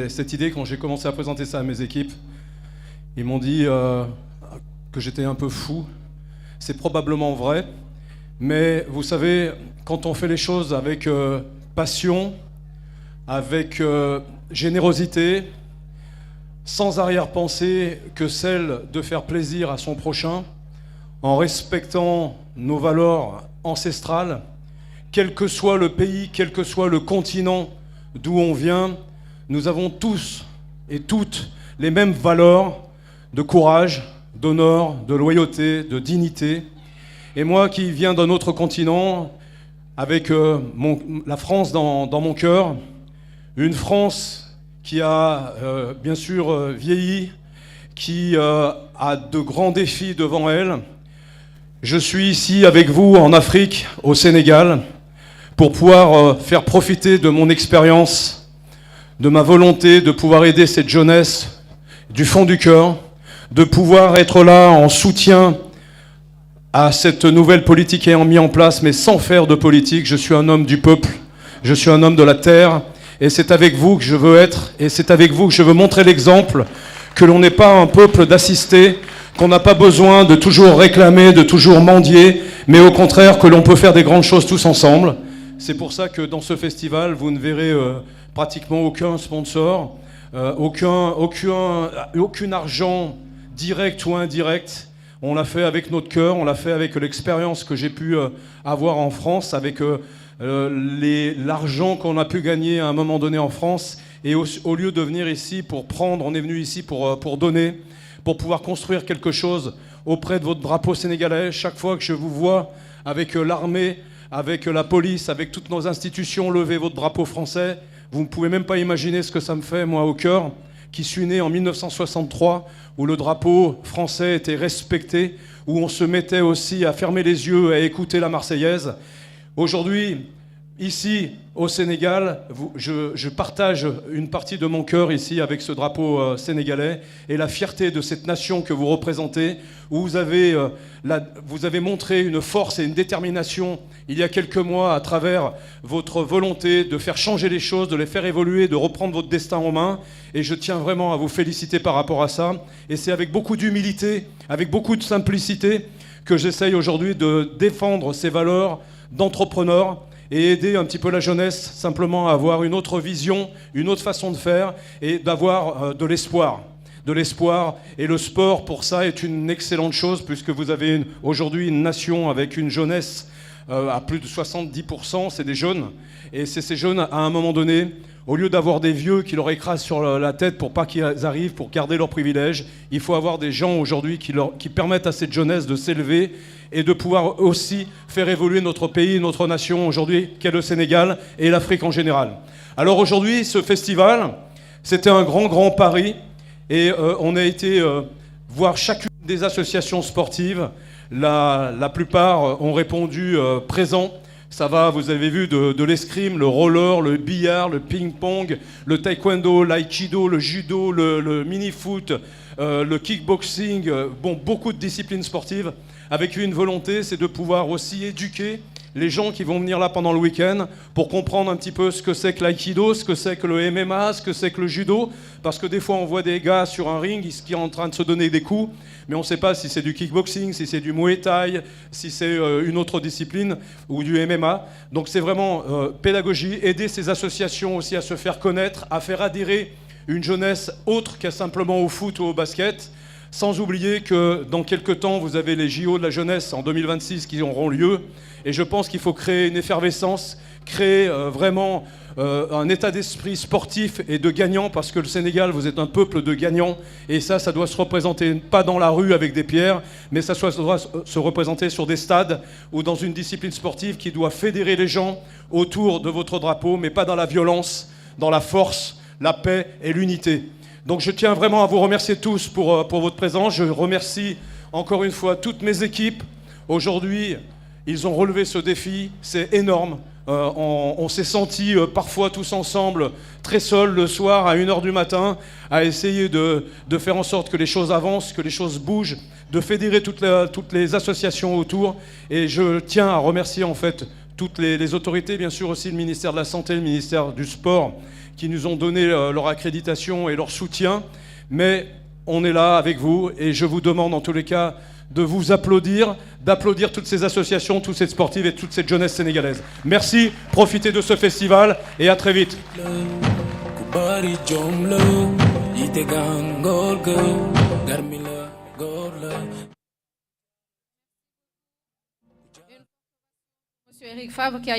cette idée quand j'ai commencé à présenter ça à mes équipes. Ils m'ont dit que j'étais un peu fou. C'est probablement vrai, mais vous savez, quand on fait les choses avec passion, avec générosité, sans arrière-pensée que celle de faire plaisir à son prochain, en respectant nos valeurs ancestrales, quel que soit le pays, quel que soit le continent d'où on vient, nous avons tous et toutes les mêmes valeurs de courage, d'honneur, de loyauté, de dignité. Et moi qui viens d'un autre continent, avec la France dans mon cœur, une France qui a bien sûr vieilli, qui a de grands défis devant elle. Je suis ici avec vous en Afrique, au Sénégal, pour pouvoir faire profiter de mon expérience, de ma volonté de pouvoir aider cette jeunesse du fond du cœur, de pouvoir être là en soutien à cette nouvelle politique qui est mise en place, mais sans faire de politique. Je suis un homme du peuple, je suis un homme de la terre, et c'est avec vous que je veux être, et c'est avec vous que je veux montrer l'exemple, que l'on n'est pas un peuple d'assistés, qu'on n'a pas besoin de toujours réclamer, de toujours mendier, mais au contraire que l'on peut faire des grandes choses tous ensemble. C'est pour ça que dans ce festival, vous ne verrez pratiquement aucun sponsor, aucun argent direct ou indirect. On l'a fait avec notre cœur, on l'a fait avec l'expérience que j'ai pu avoir en France, avec l'argent qu'on a pu gagner à un moment donné en France. Et au lieu de venir ici pour prendre, on est venu ici pour donner, pour pouvoir construire quelque chose auprès de votre drapeau sénégalais. Chaque fois que je vous vois avec l'armée, avec la police, avec toutes nos institutions lever votre drapeau français, vous ne pouvez même pas imaginer ce que ça me fait, moi, au cœur, qui suis né en 1963, où le drapeau français était respecté, où on se mettait aussi à fermer les yeux, à écouter la Marseillaise. Aujourd'hui, ici, au Sénégal, je partage une partie de mon cœur ici avec ce drapeau sénégalais et la fierté de cette nation que vous représentez, où vous avez montré une force et une détermination il y a quelques mois à travers votre volonté de faire changer les choses, de les faire évoluer, de reprendre votre destin en main. Et je tiens vraiment à vous féliciter par rapport à ça. Et c'est avec beaucoup d'humilité, avec beaucoup de simplicité que j'essaye aujourd'hui de défendre ces valeurs d'entrepreneur et aider un petit peu la jeunesse simplement à avoir une autre vision, une autre façon de faire et d'avoir de l'espoir. De l'espoir, et le sport pour ça est une excellente chose puisque vous avez aujourd'hui une nation avec une jeunesse à plus de 70%, c'est des jeunes, et c'est ces jeunes à un moment donné, au lieu d'avoir des vieux qui leur écrasent sur la tête pour pas qu'ils arrivent, pour garder leurs privilèges, il faut avoir des gens aujourd'hui qui permettent à cette jeunesse de s'élever et de pouvoir aussi faire évoluer notre pays, notre nation aujourd'hui, qu'est le Sénégal et l'Afrique en général. Alors aujourd'hui, ce festival, c'était un grand pari, et on a été voir chacune des associations sportives. La plupart ont répondu présent. Ça va, vous avez vu, de l'escrime, le roller, le billard, le ping-pong, le taekwondo, l'aïkido, le judo, le mini-foot, le kickboxing, beaucoup de disciplines sportives, avec une volonté, c'est de pouvoir aussi éduquer les gens qui vont venir là pendant le week-end pour comprendre un petit peu ce que c'est que l'aïkido, ce que c'est que le MMA, ce que c'est que le judo, parce que des fois on voit des gars sur un ring qui sont en train de se donner des coups, mais on ne sait pas si c'est du kickboxing, si c'est du muay thai, si c'est une autre discipline ou du MMA. Donc c'est vraiment pédagogie, aider ces associations aussi à se faire connaître, à faire adhérer une jeunesse autre qu'à simplement au foot ou au basket. Sans oublier que dans quelques temps, vous avez les JO de la jeunesse en 2026 qui auront lieu. Et je pense qu'il faut créer une effervescence, créer vraiment un état d'esprit sportif et de gagnant, parce que le Sénégal, vous êtes un peuple de gagnants. Et ça doit se représenter pas dans la rue avec des pierres, mais ça doit se représenter sur des stades ou dans une discipline sportive qui doit fédérer les gens autour de votre drapeau, mais pas dans la violence, dans la force, la paix et l'unité. Donc je tiens vraiment à vous remercier tous pour votre présence. Je remercie encore une fois toutes mes équipes. Aujourd'hui, ils ont relevé ce défi, c'est énorme. On s'est sentis parfois tous ensemble, très seuls le soir à 1h du matin, à essayer de faire en sorte que les choses avancent, que les choses bougent, de fédérer toutes les associations autour. Et je tiens à remercier en fait toutes les autorités, bien sûr aussi le ministère de la Santé, le ministère du Sport, qui nous ont donné leur accréditation et leur soutien. Mais on est là avec vous et je vous demande en tous les cas de vous applaudir, d'applaudir toutes ces associations, toutes ces sportives et toute cette jeunesse sénégalaise. Merci, profitez de ce festival et à très vite. Monsieur Eric Favre qui a